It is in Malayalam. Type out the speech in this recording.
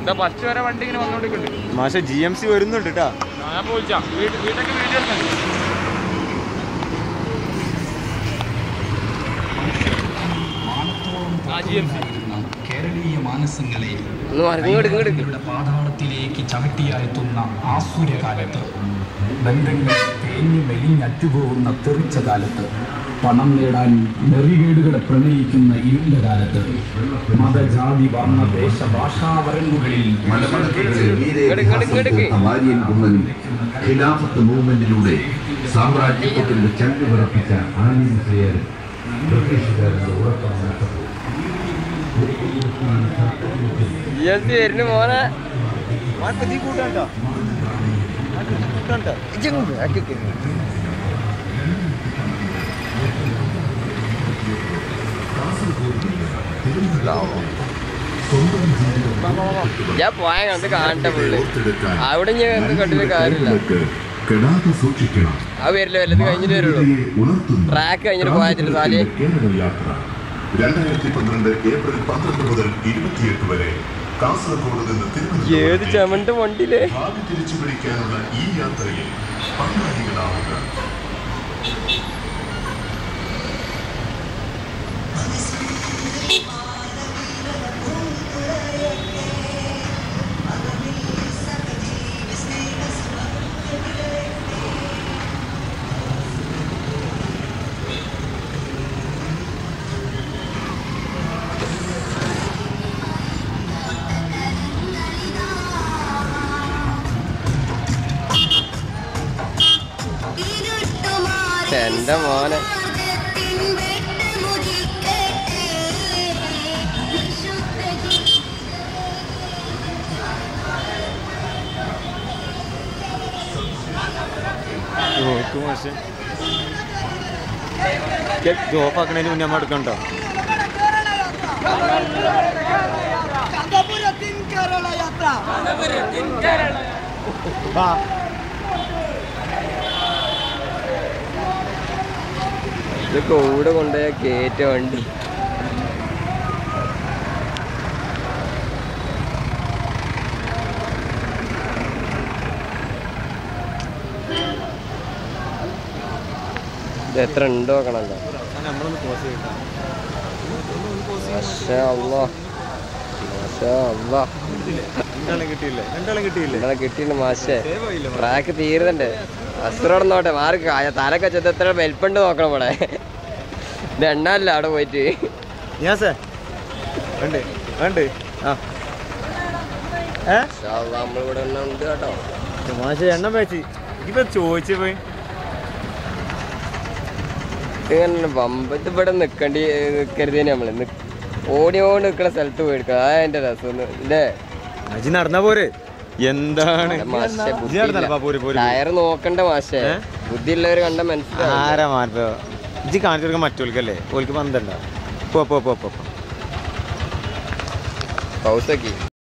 എന്താ ഫസ്റ്റ് വരെ വണ്ടി ഇങ്ങനെ വന്നോണ്ടിരിക്കുന്നുണ്ട്. മാഷെ GMC വരുന്നുണ്ട് കേട്ടാ. ഞാൻ പോയിച്ചാ വീട്ടൊക്കെ വീഡിയോ കേരളീയ മാനസങ്ങളെ പാതാളത്തിലേക്ക് ചവിട്ടിയായെത്തുന്ന ആസുരകാലത്ത്, ബന്ധങ്ങൾ തേഞ്ഞു മെലിഞ്ഞറ്റുപോകുന്ന തെറിച്ച കാലത്ത്, പണം നേടാൻ നെറികേടുകളെ പ്രണയിക്കുന്ന ഇരുണ്ട കാലത്ത്, മതജാതി വർണ്ണ ദേശ ഭാഷാവരങ്ങുകളിൽ ഖിലാഫത്ത് മൂവ്മെന്റിലൂടെ സാമ്രാജ്യത്വത്തിന്റെ ചങ്ക് വിറപ്പിച്ച ആനന്ദ ബ്രിട്ടീഷുകാരുടെ ഉറക്കം നഷ്ടപ്പെട്ടു. ഞാൻ പോയ കാണട്ടെ പുള്ളി അവിടെ ഞാൻ കണ്ടിട്ട് കാര്യമില്ല. ആ വരില്ല വല്ലത് കഴിഞ്ഞിട്ട് വരുള്ളൂ. ട്രാക്ക് കഴിഞ്ഞിട്ട് പോയാച്ചിട്ട് സാലി 2012 ഏപ്രിൽ 12 മുതൽ 28 വരെ കാസർഗോഡ് നിന്ന് ഏത് ചമണ്ട വണ്ടിയിലെ ഭാവി തിരിച്ചു പിടിക്കാനുള്ള ഈ യാത്രയിൽ പങ്കാളികളാവുക. എന്റെ മോനെ ഓഫാക്കണതിന് മുന്നേ നമ്മൾ എടുക്കണ്ടോ? ഇത് കൂടെ കൊണ്ടുപോയ കേറ്റ വണ്ടി. ഇത് എത്ര ഉണ്ടോ നോക്കണല്ലോ. കിട്ടിയില്ല മാഷേ. ട്രാക്ക് തീരുന്നുണ്ട്. അസുറോടന്നോട്ടെ മാർക്ക് തലക്കെ ചെത്ത് എത്ര വെൽപ്പുണ്ട് നോക്കണം ഇവിടെ. ഇത് എണ്ണല്ല അവിടെ പോയിട്ട് നമ്മളിവിടെ എണ്ണ ഉണ്ട് കേട്ടോ. മാഷെ എണ്ണ വെച്ച് ഇപ്പൊ ചോദിച്ചു പോയി. ഇങ്ങനെ വമ്പത്ത് ഇവിടെ നിക്കരുതേന് നമ്മള് ഓടിയോണ്ട് നിക്കണ സ്ഥലത്ത് പോയി എടുക്കുക. അതാ എന്റെ രസം ഇല്ലേ. അജി നടന്ന പോരെ. എന്താണ് ടയർ നോക്കണ്ട മാഷേ. ബുദ്ധിയുള്ളവര് കണ്ട മനസ്സിലാവും. ആരാ മാറ്റോ ഇജി കാണിച്ചു കൊടുക്കാൻ മറ്റോൽക്കല്ലേ. ഓൽക്ക് പന്തണ്ട. പോ പോ പോ പോ പൗസാക്കി